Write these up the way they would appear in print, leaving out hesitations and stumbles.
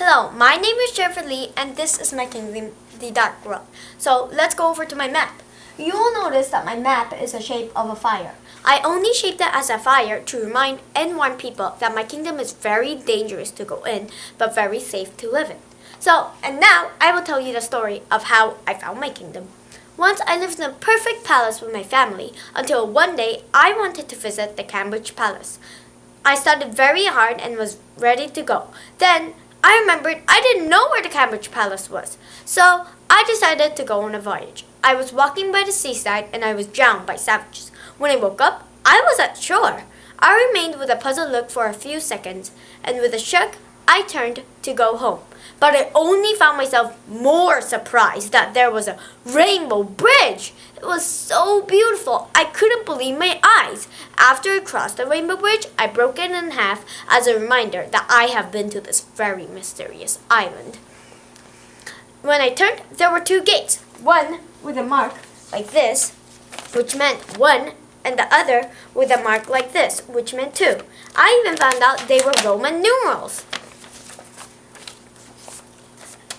Hello, my name is Jennifer Lee and this is my kingdom, the Dark World. So let's go over to my map. You will notice that my map is the shape of a fire. I only shaped it as a fire to remind and warn people that my kingdom is very dangerous to go in, but very safe to live in. So, and now I will tell you the story of how I found my kingdom. Once I lived in a perfect palace with my family until one day I wanted to visit the Cambridge Palace. I studied very hard and was ready to go. Then I remembered I didn't know where the Cambridge Palace was, so I decided to go on a voyage. I was walking by the seaside and I was drowned by savages. When I woke up, I was at shore. I remained with a puzzled look for a few seconds, and with a shrug, I turned to go home. But I only found myself more surprised that there was a rainbow bridge. It was so beautiful, I couldn't believe my eyes. After I crossed the rainbow bridge, I broke it in half as a reminder that I have been to this very mysterious island. When I turned, there were two gates. One with a mark like this, which meant 1, and the other with a mark like this, which meant 2. I even found out they were Roman numerals.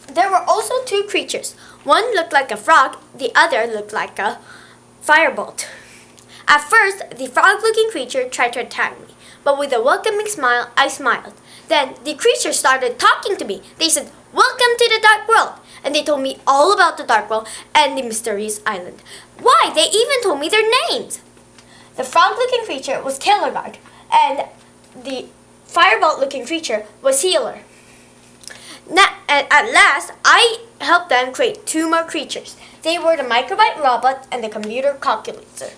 There were also two creatures. One looked like a frog, the other looked like a firebolt. At first, the frog-looking creature tried to attack me, but with a welcoming smile, I smiled. Then, the creature started talking to me. They said, "Welcome to the Dark World," and they told me all about the Dark World and the mysterious island. Why, they even told me their names. The frog-looking creature was Killerguard, and the firebolt-looking creature was Healer. At last, I helped them create two more creatures. They were the microbite robot and the computer calculator.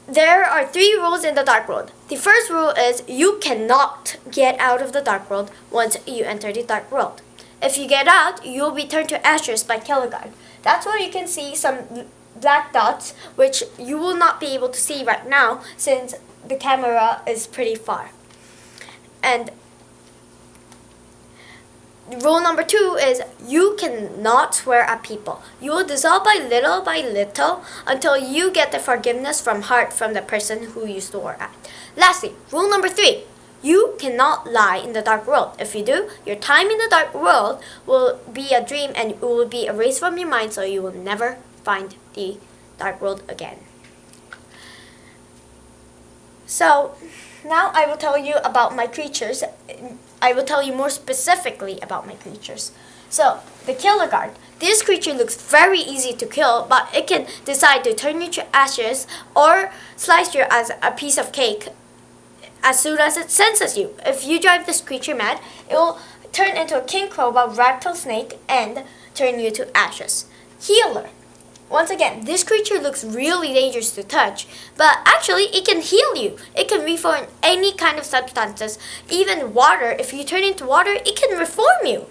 There are 3 rules in the Dark World. The first rule is you cannot get out of the Dark World once you enter the Dark World. If you get out, you will be turned to ashes by Killerguard. That's why you can see some black dots, which you will not be able to see right now since the camera is pretty far. And rule number 2 is you cannot swear at people. You will dissolve by little until you get the forgiveness from heart from the person who you swore at. Lastly, rule number 3, you cannot lie in the Dark World. If you do, your time in the Dark World will be a dream and it will be erased from your mind, so you will never find the Dark World again. So, now I will tell you about my creatures. I will tell you more specifically about my creatures. So, the Killerguard. This creature looks very easy to kill, but it can decide to turn you to ashes or slice you as a piece of cake as soon as it senses you. If you drive this creature mad, it will turn into a king cobra rattlesnake and turn you to ashes. Healer. Once again, this creature looks really dangerous to touch, but actually it can heal you. It can reform any kind of substances, even water. If you turn into water, it can reform you.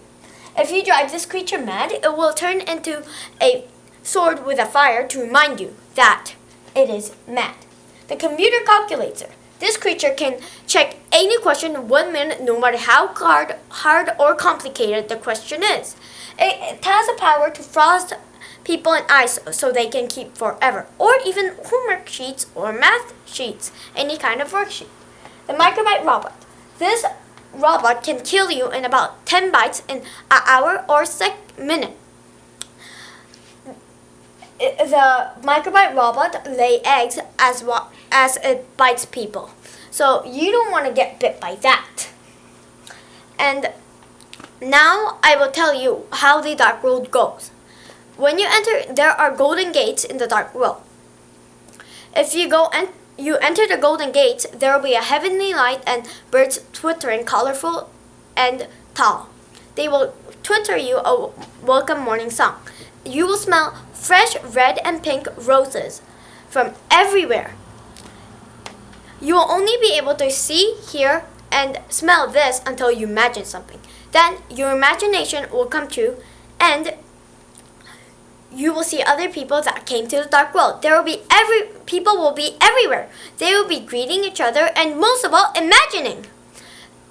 If you drive this creature mad, it will turn into a sword with a fire to remind you that it is mad. The computer calculator. This creature can check any question in 1 minute, no matter how hard or complicated the question is. It has a power to frost people in ice so they can keep forever, or even homework sheets or math sheets, any kind of worksheet. The microbite robot. This robot can kill you in about 10 bites in an hour or minute. The microbite robot lay eggs as it bites people, so you don't want to get bit by that. And now I will tell you how the Dark World goes. When you enter, there are golden gates in the Dark World. If you enter the golden gates, there will be a heavenly light and birds twittering, colorful and tall. They will twitter you a welcome morning song. You will smell fresh red and pink roses from everywhere. You will only be able to see, hear, and smell this until you imagine something. Then your imagination will come true and you will see other people that came to the Dark World. People will be everywhere. They will be greeting each other and most of all, imagining.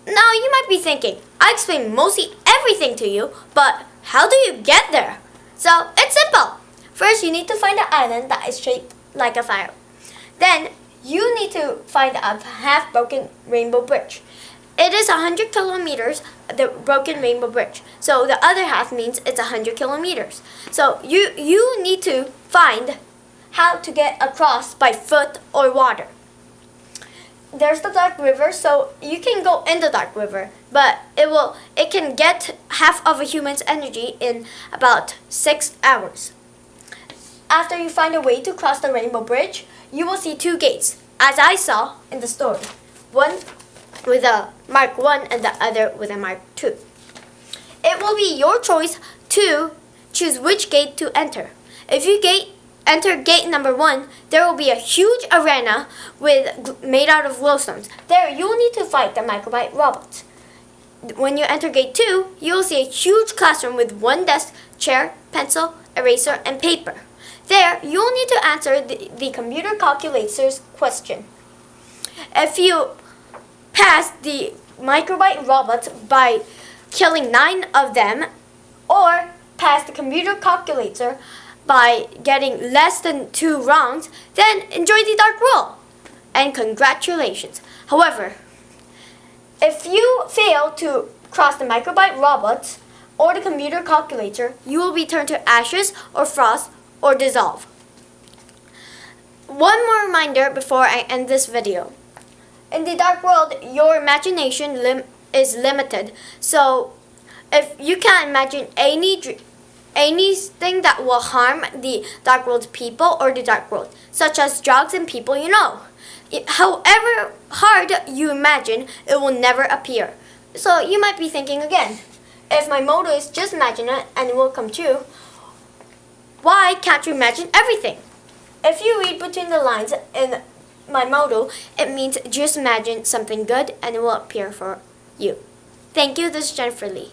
Now you might be thinking, I explained mostly everything to you, but how do you get there? So it's simple. First, you need to find an island that is shaped like a fire. Then you need to find a half-broken rainbow bridge. it is 100 kilometers, the broken Rainbow Bridge. So the other half means it's 100 kilometers. So you need to find how to get across by foot or water. There's the dark river, so you can go in the dark river, but it can get half of a human's energy in about 6 hours. After you find a way to cross the Rainbow Bridge, you will see 2 gates, as I saw in the story. One with a mark 1 and the other with a mark 2. It will be your choice to choose which gate to enter. If you enter gate number 1, there will be a huge arena made out of glowstones. There, you will need to fight the microbite robots. When you enter gate 2, you will see a huge classroom with 1 desk, chair, pencil, eraser, and paper. There, you will need to answer the computer calculator's question. If you pass the microbite robots by killing 9 of them, or pass the computer calculator by getting less than 2 wrongs, then enjoy the dark world. And congratulations. However, if you fail to cross the microbite robots or the computer calculator, you will be turned to ashes or frost or dissolve. One more reminder before I end this video. In the dark world, your imagination is limited. So if you can't imagine anything that will harm the dark world's people or the dark world, such as drugs and people you know. However hard you imagine, it will never appear. So you might be thinking again, if my motto is just imagine it and it will come true, why can't you imagine everything? If you read between the lines in my motto, it means just imagine something good and it will appear for you. Thank you, this is Jennifer Lee.